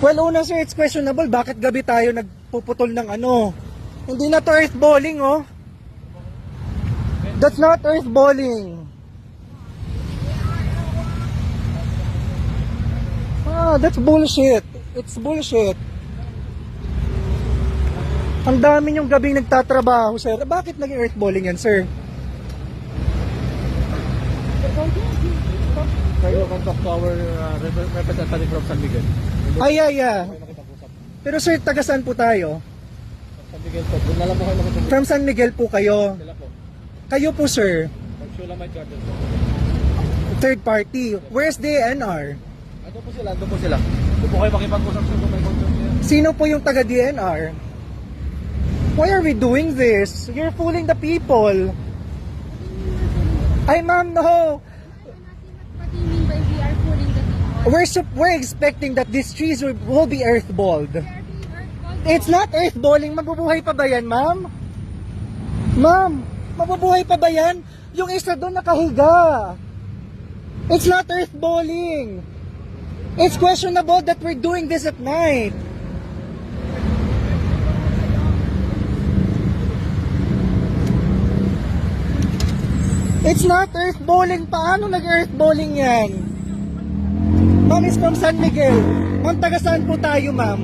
Well, una sir, it's questionable. Bakit gabi tayo nagpuputol ng ano? Hindi na to earth balling, oh. That's not earth balling. That's bullshit. It's bullshit. Ang dami niyong gabing nagtatrabaho, sir. Bakit naging earth balling yan, sir? Kayo contact to our representative from San Miguel. Yeah. Pero sir, taga saan po tayo? San Miguel po. Doon na lang po kayo makatulog. From San Miguel po kayo. Sila po. Kayo po, sir. Pag-Shulamite Garden po. Third party. Where's the DNR? Ando po sila, ando po sila. Doon po kayo makipag-usap sa kung may contact niya. Sino po yung taga DNR? Why are we doing this? You're fooling the people. Ay, ma'am, no. What do you mean by we are fooling the people? We're expecting that these trees will be earthballed. They are being earthballed. It's not earthballing. Mabubuhay pa ba yan, ma'am? Ma'am, mabubuhay pa ba yan? Yung isa doon nakahiga. It's not earthballing. It's questionable that we're doing this at night. It's not earthballing. Paano nag-earthballing yan? Ma'am is from San Miguel. Ma'am, taga saan po tayo, ma'am?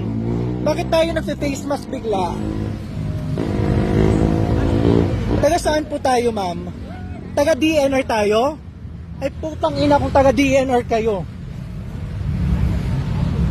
Bakit tayo nagfe-face mask bigla? Taga saan po tayo, ma'am? Taga DNR tayo? Ay putang ina kung taga DNR kayo.